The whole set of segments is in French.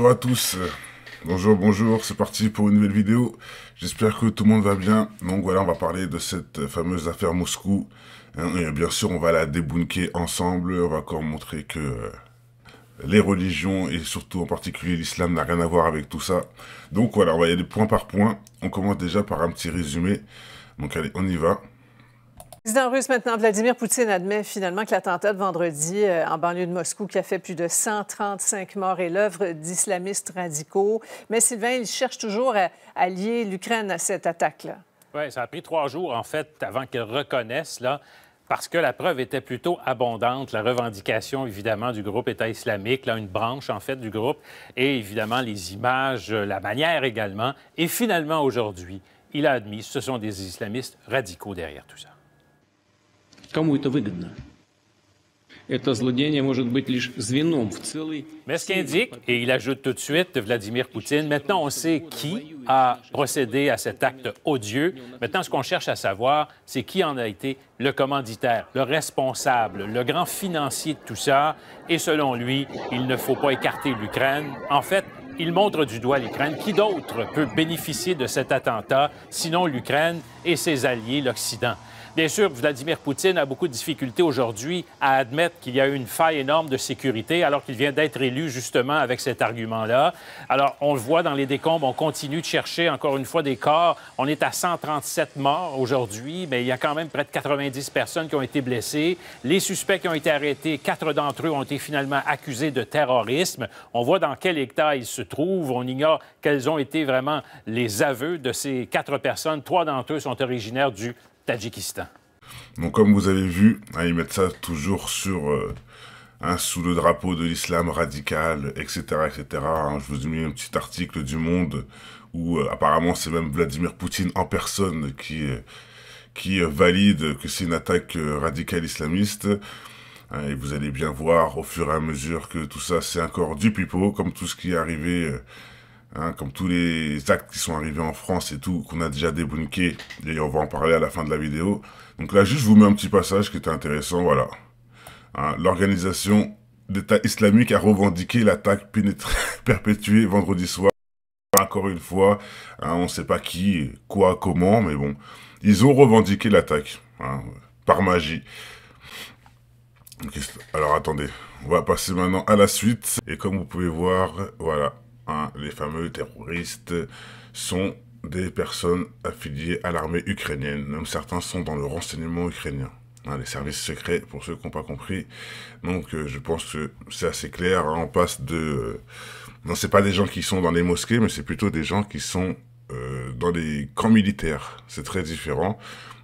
Bonjour à tous, bonjour, c'est parti pour une nouvelle vidéo. J'espère que tout le monde va bien. Donc voilà, on va parler de cette fameuse affaire Moscou. Et bien sûr, on va la débunker ensemble. On va encore montrer que les religions, et surtout en particulier l'islam, n'a rien à voir avec tout ça. Donc voilà, on va y aller point par point. On commence déjà par un petit résumé. Donc allez, on y va. Le président russe maintenant, Vladimir Poutine, admet finalement que l'attentat de vendredi en banlieue de Moscou qui a fait plus de 135 morts est l'œuvre d'islamistes radicaux. Mais Sylvain, il cherche toujours à lier l'Ukraine à cette attaque-là. Oui, ça a pris 3 jours, en fait, avant qu'ils reconnaissent, là, parce que la preuve était plutôt abondante. La revendication, évidemment, du groupe État islamique, là, une branche, en fait, du groupe, et évidemment, les images, la manière également. Et finalement, aujourd'hui, il a admis que ce sont des islamistes radicaux derrière tout ça. Кому это выгодно? Это злодеяние может быть лишь звеном в целой... Mais ce qu'indique, et il ajoute tout de suite, Vladimir Poutine, maintenant on sait qui a procédé à cet acte odieux. Maintenant, ce qu'on cherche à savoir, c'est qui en a été le commanditaire, le responsable, le grand financier de tout ça. Et selon lui, il ne faut pas écarter l'Ukraine. En fait, il montre du doigt l'Ukraine. Qui d'autre peut bénéficier de cet attentat, sinon l'Ukraine et ses alliés, l'Occident? Bien sûr, Vladimir Poutine a beaucoup de difficultés aujourd'hui à admettre qu'il y a eu une faille énorme de sécurité alors qu'il vient d'être élu justement avec cet argument-là. Alors, on le voit dans les décombres, on continue de chercher encore une fois des corps. On est à 137 morts aujourd'hui, mais il y a quand même près de 90 personnes qui ont été blessées. Les suspects qui ont été arrêtés, 4 d'entre eux ont été finalement accusés de terrorisme. On voit dans quel état ils se trouvent. On ignore quels ont été vraiment les aveux de ces 4 personnes. 3 d'entre eux sont originaires du Tadjikistan. Donc comme vous avez vu, ils mettent ça toujours sur sous le drapeau de l'islam radical, etc. etc. Je vous ai mis un petit article du Monde où apparemment c'est même Vladimir Poutine en personne qui valide que c'est une attaque radicale islamiste. Et vous allez bien voir au fur et à mesure que tout ça c'est encore du pipeau, comme tout ce qui est arrivé... comme tous les actes qui sont arrivés en France et tout, qu'on a déjà débunké, et on va en parler à la fin de la vidéo. Donc là, juste je vous mets un petit passage qui était intéressant, voilà. L'organisation d'État islamique a revendiqué l'attaque perpétuée vendredi soir. Encore une fois, on ne sait pas qui, quoi, comment, mais bon. Ils ont revendiqué l'attaque, par magie. Okay, alors attendez, on va passer maintenant à la suite. Et comme vous pouvez voir, voilà. Les fameux terroristes sont des personnes affiliées à l'armée ukrainienne. Même certains sont dans le renseignement ukrainien. Les services secrets, pour ceux qui n'ont pas compris. Donc, je pense que c'est assez clair. On passe de... non, c'est pas des gens qui sont dans les mosquées, mais c'est plutôt des gens qui sont dans les camps militaires. C'est très différent.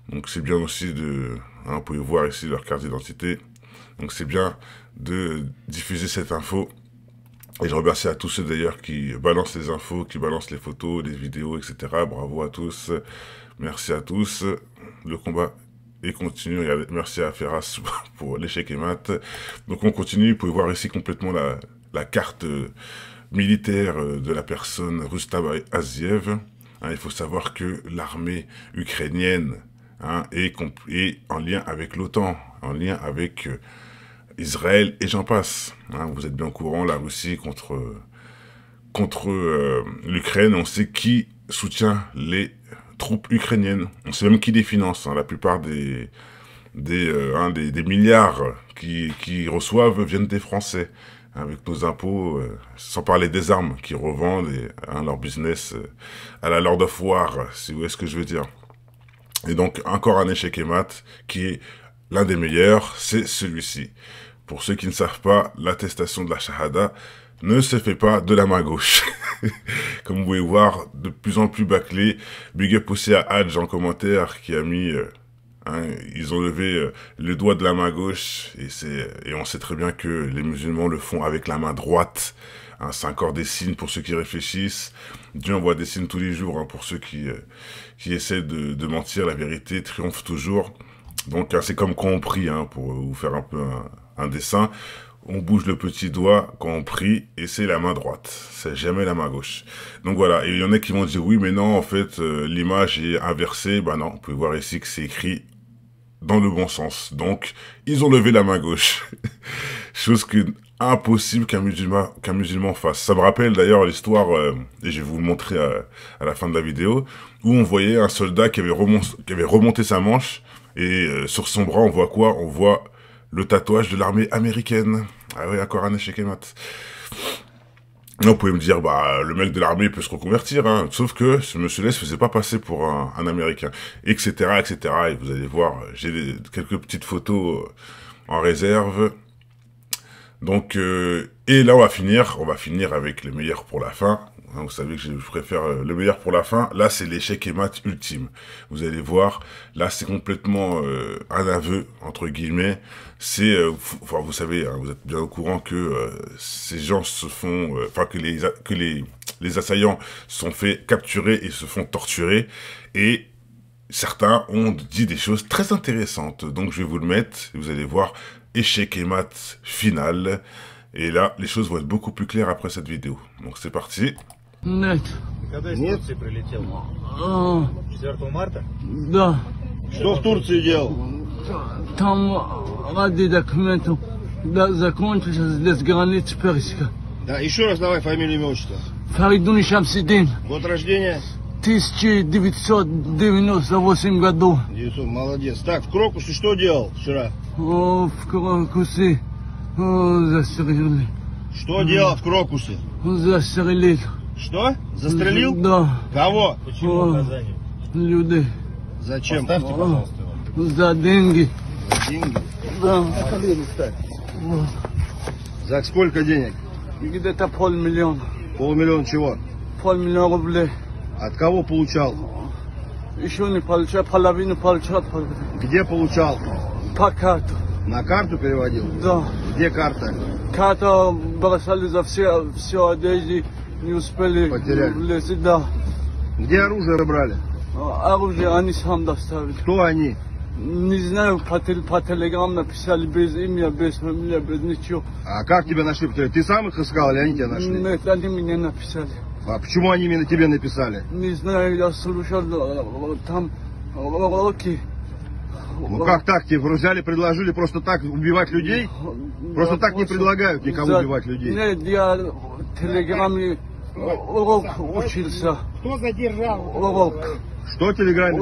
Donc, c'est bien aussi de... vous pouvez voir ici leur carte d'identité. Donc, c'est bien de diffuser cette info. Et je remercie à tous ceux d'ailleurs qui balancent les infos, qui balancent les photos, les vidéos, etc. Bravo à tous. Merci à tous. Le combat est continu. Merci à Ferras pour l'échec et mat. Donc on continue. Vous pouvez voir ici complètement la carte militaire de la personne Rustam Aziev. Il faut savoir que l'armée ukrainienne est en lien avec l'OTAN, en lien avec... Israël et j'en passe. Vous êtes bien au courant, la Russie contre l'Ukraine. On sait qui soutient les troupes ukrainiennes. On sait même qui les finance. La plupart des milliards qui reçoivent viennent des Français. Avec nos impôts, sans parler des armes qu'ils revendent et leur business à la Lord of War, si vous voyez ce que je veux dire. Et donc, encore un échec et mat qui est l'un des meilleurs, c'est celui-ci. Pour ceux qui ne savent pas, l'attestation de la Shahada ne se fait pas de la main gauche. Comme vous pouvez voir, de plus en plus bâclé. Big up aussi à Hadj en commentaire qui a mis... ils ont levé le doigt de la main gauche et on sait très bien que les musulmans le font avec la main droite. C'est encore des signes pour ceux qui réfléchissent. Dieu envoie des signes tous les jours pour ceux qui essaient de mentir. La vérité triomphe toujours. Donc c'est comme quand on prie, pour vous faire un peu un dessin. On bouge le petit doigt quand on prie et c'est la main droite. C'est jamais la main gauche. Donc voilà, et il y en a qui vont dire oui mais non, en fait l'image est inversée. Ben non, vous pouvez voir ici que c'est écrit dans le bon sens. Donc ils ont levé la main gauche. Chose que impossible qu'un musulman fasse. Ça me rappelle d'ailleurs l'histoire, et je vais vous le montrer à la fin de la vidéo, où on voyait un soldat qui avait remonté sa manche, et sur son bras, on voit quoi? On voit le tatouage de l'armée américaine. Ah oui, encore un échec et mat. Là, vous pouvez me dire, bah, le mec de l'armée peut se reconvertir, hein. Sauf que ce monsieur-là se faisait pas passer pour un Américain, etc., etc. Et vous allez voir, j'ai quelques petites photos en réserve. Donc, et là, on va finir avec le meilleur pour la fin. Hein, vous savez que je préfère le meilleur pour la fin. Là, c'est l'échec et mat ultime. Vous allez voir, là, c'est complètement un aveu, entre guillemets. C'est, enfin, vous savez, hein, vous êtes bien au courant que ces gens se font, enfin, que les assaillants sont fait capturer et se font torturer. Et certains ont dit des choses très intéressantes. Donc, je vais vous le mettre, et vous allez voir, échec et mat final. Et là, les choses vont être beaucoup plus claires après cette vidéo. Donc, c'est parti. Нет. Когда из Турции прилетел? 4 марта? Да. Что в Турции делал? Там ради документов закончился здесь граница Персика. Да, еще раз давай фамилию, имя, отчество. Фаридун Шамсидин. Год рождения? 1998 году. 900, молодец. Так, в Крокусе что делал вчера? В Крокусе застрелили. Что делал в Крокусе? Застрелил. Что? Застрелил? Да. Кого? Почему наказание? Людей. Зачем? За деньги. Деньги. Да. За сколько денег? Где-то 500 000. 500 000 чего? 500 000 рублей. От кого получал? Еще не получал, половину получал. Где получал? По карту. На карту переводил? Да. Где карта? Карта бросали за все одежды, не успели. Потеряли. Влезть, да. Где оружие брали? Оружие они сам доставили. Кто они? Не знаю, по телеграмму написали без имя, без фамилии, без ничего. А как тебя нашли? Ты сам их искал или они тебя нашли? Нет, они мне написали. А почему они именно тебе написали? Не знаю, я слушал там уроки. Ну как так? Тебе взяли, предложили просто так убивать людей? Просто так не предлагают никому убивать людей. Нет, я в телеграмме урок учился. Кто задержал? Урок. Что в телеграме?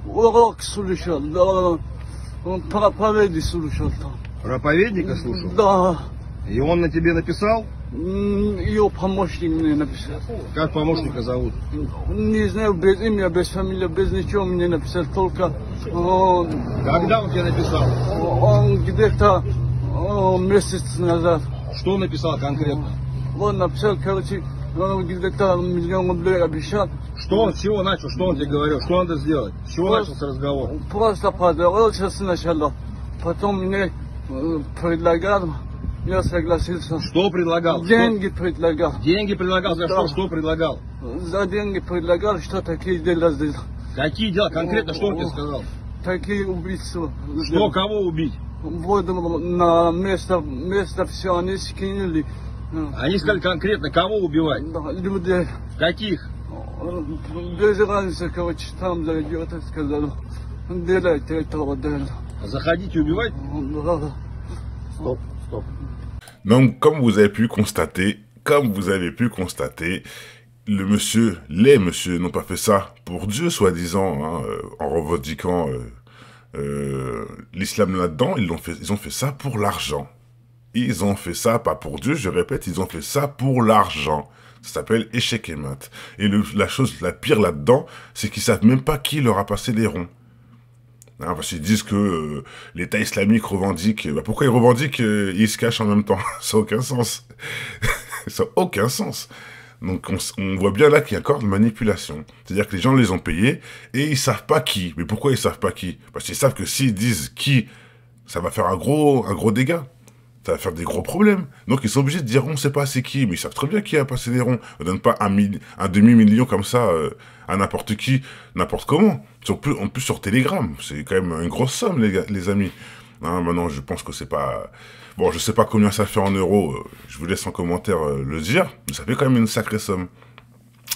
Урок слушал. Да. Проповеди слушал там. Проповедника слушал? Да. И он на тебе написал? Ее помощник мне написал. Как помощника зовут? Не знаю, без имя, без фамилии, без ничего мне написал, только... Когда он тебе написал? Он где-то месяц назад. Что он написал конкретно? Он написал, короче, где-то 1 000 000 рублей обещал. Что он, с чего начал? Что он тебе говорил? Что надо сделать? С чего начался разговор? Просто поздоровался сначала, потом мне предлагал, я согласился. Что предлагал? Деньги предлагал. Деньги предлагал? За Да. что? Что предлагал? За деньги предлагал, что такие дела сделал. Какие дела? Конкретно что он тебе сказал? Такие убийства. Что, кого убить? Вот на место все они скинули. Они сказали конкретно, кого убивать? Да, людей. Каких? Без разницы, короче, там зайдет и сказал, делайте этого дела. Заходите убивать? Да. Стоп, стоп. Donc, comme vous avez pu constater, les messieurs n'ont pas fait ça pour Dieu, soi-disant, hein, en revendiquant l'islam là-dedans. Ils ont fait ça pour l'argent. Ils ont fait ça, pas pour Dieu, je répète, ils ont fait ça pour l'argent. Ça s'appelle échec et mat. Et la chose la pire là-dedans, c'est qu'ils savent même pas qui leur a passé les ronds. Hein, parce qu'ils disent que l'État islamique revendique... Bah pourquoi ils revendiquent ils se cachent en même temps? Ça n'a aucun sens. Ça n'a aucun sens. Donc on voit bien là qu'il y a encore de manipulation. C'est-à-dire que les gens les ont payés et ils savent pas qui. Mais pourquoi ils savent pas qui? Parce qu'ils savent que s'ils disent qui, ça va faire un gros dégât. Ça va faire des gros problèmes. Donc ils sont obligés de dire on sait pas c'est qui, mais ils savent très bien qui a passé les ronds. On donne pas un demi-million comme ça à n'importe qui, n'importe comment. En plus sur Telegram, c'est quand même une grosse somme les amis. Hein, maintenant je pense que c'est pas... Bon, je sais pas combien ça fait en euros, je vous laisse en commentaire le dire, mais ça fait quand même une sacrée somme.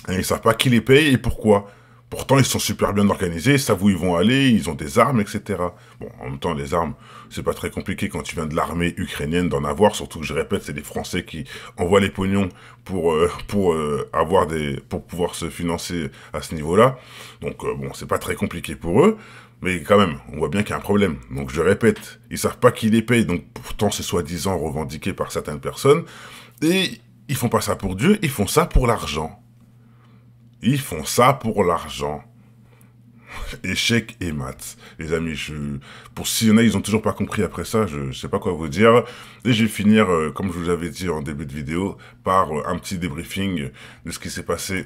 Et ils savent pas qui les paye et pourquoi. Pourtant, ils sont super bien organisés, ils savent où ils vont aller, ils ont des armes, etc. Bon, en même temps, les armes, c'est pas très compliqué quand tu viens de l'armée ukrainienne d'en avoir, surtout que je répète, c'est les Français qui envoient les pognons pour pouvoir se financer à ce niveau-là. Donc bon, c'est pas très compliqué pour eux, mais quand même, on voit bien qu'il y a un problème. Donc je répète, ils savent pas qui les paye, donc pourtant c'est soi-disant revendiqué par certaines personnes, et ils font pas ça pour Dieu, ils font ça pour l'argent. Ils font ça pour l'argent. Échec et maths. Les amis, pour s'il y en a, ils ont toujours pas compris après ça, je sais pas quoi vous dire. Et je vais finir, comme je vous l'avais dit en début de vidéo, par un petit débriefing de ce qui s'est passé.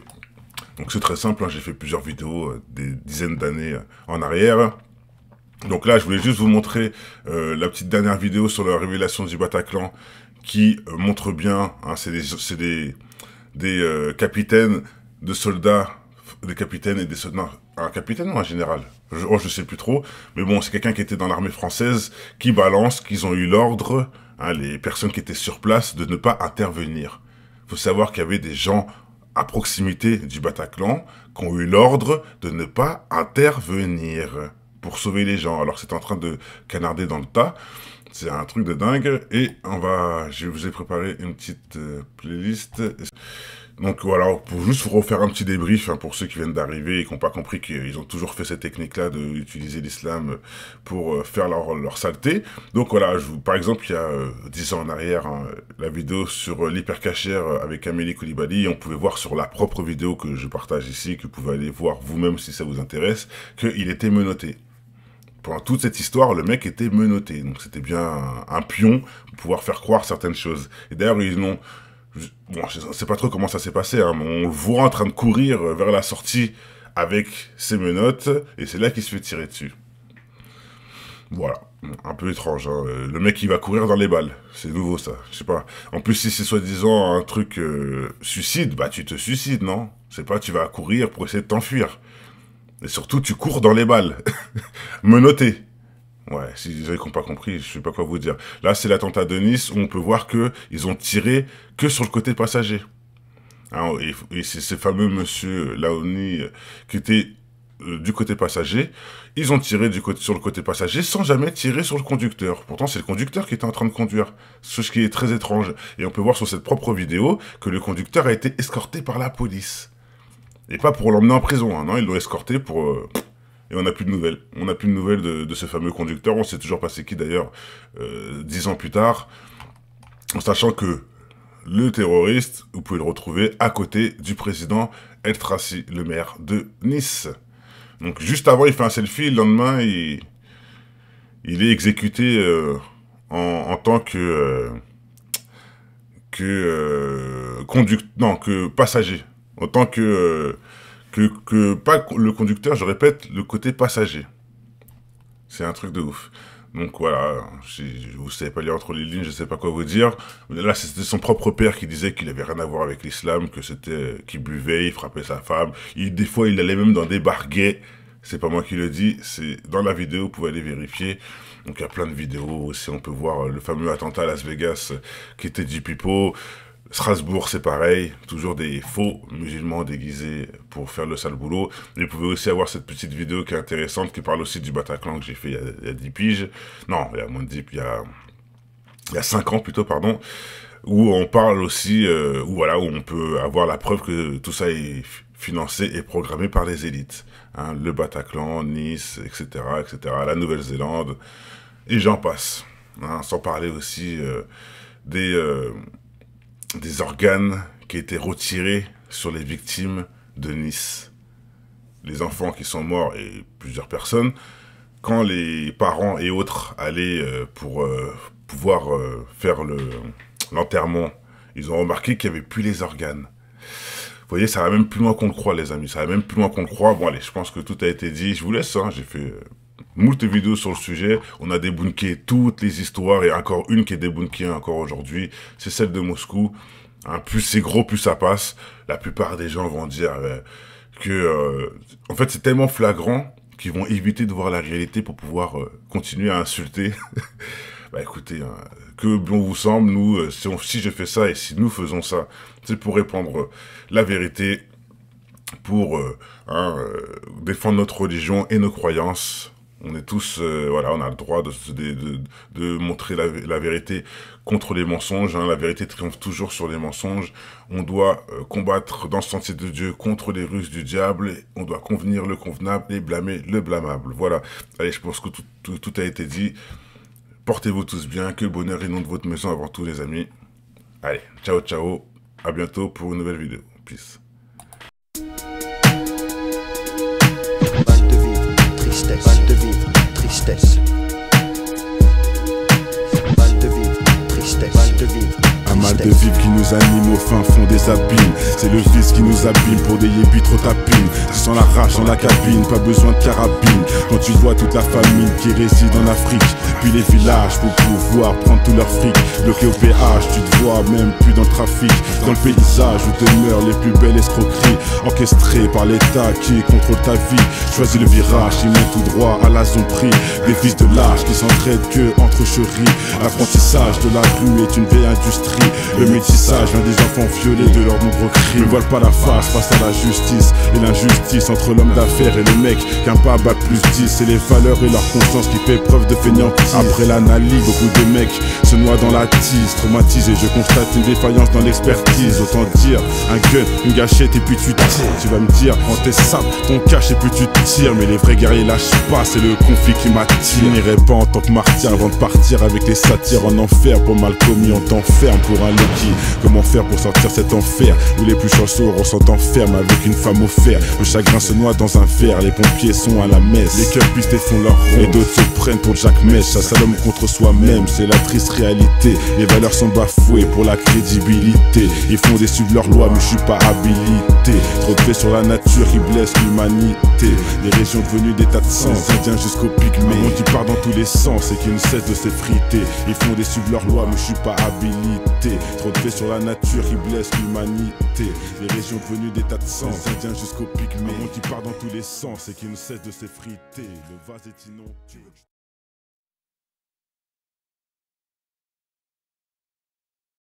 Donc c'est très simple, hein, j'ai fait plusieurs vidéos, des dizaines d'années en arrière. Donc là, je voulais juste vous montrer la petite dernière vidéo sur la révélation du Bataclan, qui montre bien, hein, c'est des capitaines de soldats, des capitaines et des soldats, un capitaine ou un général, je sais plus trop, mais bon, c'est quelqu'un qui était dans l'armée française, qui balance qu'ils ont eu l'ordre, hein, les personnes qui étaient sur place, de ne pas intervenir. Il faut savoir qu'il y avait des gens à proximité du Bataclan qui ont eu l'ordre de ne pas intervenir pour sauver les gens. Alors c'est en train de canarder dans le tas, c'est un truc de dingue, et je vous ai préparé une petite playlist. Donc voilà, pour juste vous refaire un petit débrief, hein, pour ceux qui viennent d'arriver et qui n'ont pas compris qu'ils ont toujours fait cette technique-là d'utiliser l'islam pour faire leur saleté. Donc voilà, par exemple, il y a 10 ans en arrière, hein, la vidéo sur l'hypercachère avec Amélie Coulibaly, on pouvait voir sur la propre vidéo que je partage ici, que vous pouvez aller voir vous-même si ça vous intéresse, qu'il était menotté. Pendant toute cette histoire, le mec était menotté. Donc c'était bien un pion pour pouvoir faire croire certaines choses. Et d'ailleurs, ils n'ont... Bon, je sais pas trop comment ça s'est passé, hein, mais on le voit en train de courir vers la sortie avec ses menottes, et c'est là qu'il se fait tirer dessus. Voilà, un peu étrange, hein. Le mec il va courir dans les balles, c'est nouveau ça, je sais pas. En plus si c'est soi-disant un truc suicide, bah tu te suicides, non? C'est pas tu vas courir pour essayer de t'enfuir. Et surtout tu cours dans les balles, menotté. Ouais, si vous n'avez pas compris, je sais pas quoi vous dire. Là, c'est l'attentat de Nice où on peut voir que ils ont tiré que sur le côté passager. Hein, et c'est ce fameux monsieur Laoni qui était du côté passager. Ils ont tiré sur le côté passager sans jamais tirer sur le conducteur. Pourtant, c'est le conducteur qui était en train de conduire. Ce qui est très étrange. Et on peut voir sur cette propre vidéo que le conducteur a été escorté par la police. Et pas pour l'emmener en prison, hein, non, ils l'ont escorté pour... Et on n'a plus de nouvelles. On n'a plus de nouvelles de ce fameux conducteur. On sait toujours passé qui d'ailleurs 10 ans plus tard. En sachant que le terroriste, vous pouvez le retrouver à côté du président El Tracy, le maire de Nice. Donc juste avant, il fait un selfie. Le lendemain, il est exécuté en tant que passager. En tant que pas le conducteur, je répète, le côté passager. C'est un truc de ouf. Donc voilà, vous savez pas lire entre les lignes, je sais pas quoi vous dire. Là, c'était son propre père qui disait qu'il avait rien à voir avec l'islam, que c'était qu'il buvait, il frappait sa femme. Des fois, il allait même dans des bars gays. C'est pas moi qui le dis, c'est dans la vidéo, vous pouvez aller vérifier. Donc il y a plein de vidéos aussi, on peut voir le fameux attentat à Las Vegas qui était du pipeau. Strasbourg, c'est pareil, toujours des faux musulmans déguisés pour faire le sale boulot. Et vous pouvez aussi avoir cette petite vidéo qui est intéressante, qui parle aussi du Bataclan que j'ai fait il y a 10 piges. Non, il y a moins de 10, il y a 5 ans plutôt, pardon. Où on parle aussi, où on peut avoir la preuve que tout ça est financé et programmé par les élites. Hein, le Bataclan, Nice, etc., etc., la Nouvelle-Zélande, et j'en passe. Hein, sans parler aussi des organes qui étaient retirés sur les victimes de Nice. Les enfants qui sont morts et plusieurs personnes, quand les parents et autres allaient pour pouvoir faire l'enterrement, ils ont remarqué qu'il n'y avait plus les organes. Vous voyez, ça va même plus loin qu'on le croit, les amis. Ça va même plus loin qu'on le croit. Bon, allez, je pense que tout a été dit. Je vous laisse, hein, j'ai fait moult vidéos sur le sujet. On a débunké toutes les histoires et encore une qui est débunkée encore aujourd'hui. C'est celle de Moscou. Hein, plus c'est gros, plus ça passe. La plupart des gens vont dire que... en fait, c'est tellement flagrant qu'ils vont éviter de voir la réalité pour pouvoir continuer à insulter. Bah écoutez, hein, que bon vous semble, nous, si je fais ça et si nous faisons ça, c'est pour répandre la vérité. pour défendre notre religion et nos croyances. On est tous, voilà, on a le droit de montrer la vérité contre les mensonges. Hein. La vérité triomphe toujours sur les mensonges. On doit combattre dans le sentier de Dieu contre les ruses du diable. On doit convenir le convenable et blâmer le blâmable. Voilà. Allez, je pense que tout a été dit. Portez-vous tous bien. Que le bonheur inonde votre maison avant tout, les amis. Allez, ciao, ciao. À bientôt pour une nouvelle vidéo. Peace. Mal de vivre, tristesse. Mal de vivre, tristesse. Mal de vivre, tristesse. Mal de vivre. Un mal de vivre qui nous anime au fin fond des abîmes. C'est le vice qui nous abîme pour des yébis trop tapines. Tu sens la rage dans la cabine, pas besoin de carabine. Quand tu vois toute la famille qui réside en Afrique, puis les villages pour pouvoir prendre tout leur fric. Bloqué au péage, tu te vois même plus dans le trafic. Dans le paysage où demeurent les plus belles escroqueries, orchestrées par l'État qui contrôle ta vie. Choisis le virage, ils montent tout droit à la zone prix. Des fils de lâches qui s'entraident que entre chéris. L'apprentissage de la rue est une vieille industrie. Le métissage vient des enfants violés de leurs nombreux crimes. Ne voile pas la face face à la justice et l'injustice entre l'homme d'affaires et le mec qu'un pas bat plus 10. C'est les valeurs et leur conscience qui fait preuve de fainéantise. Après l'analyse, beaucoup de mecs se noient dans la tise. Traumatisé, je constate une défaillance dans l'expertise. Autant dire, un gun, une gâchette et puis tu tires. Tu vas me dire, prends tes sapes, ton cache et puis tu tires. Mais les vrais guerriers lâchent pas, c'est le conflit qui m'attire. Je n'irai pas en tant que martyr avant de partir avec les satires en enfer. Pour mal commis, on t'enferme pour un Loki. Comment faire pour sortir cet enfer où les plus chanceux ressentent enferme avec une femme au fer. Le chagrin se noie dans un verre, les pompiers sont à la messe. Les cœurs pistés font leur rond et d'autres se prennent pour Jack Mesh. Ça s'allume contre soi-même, c'est la triste réalité. Les valeurs sont bafouées pour la crédibilité. Ils font des suivre leurs lois mais je suis pas habilité. Trop de faits sur la nature qui blesse l'humanité. Les régions devenues des tas de sens, indiens jusqu'au pygmée. Un monde qui part dans tous les sens et qui ne cesse de s'effriter. Ils font des suivre leurs lois mais je suis pas habilité. Trop de faits sur la nature qui blesse l'humanité. Les régions devenues des tas de sens, indiens jusqu'au pygmée. Un monde qui part dans tous les sens et qui ne cesse de s'effriter. Le vase est inondé.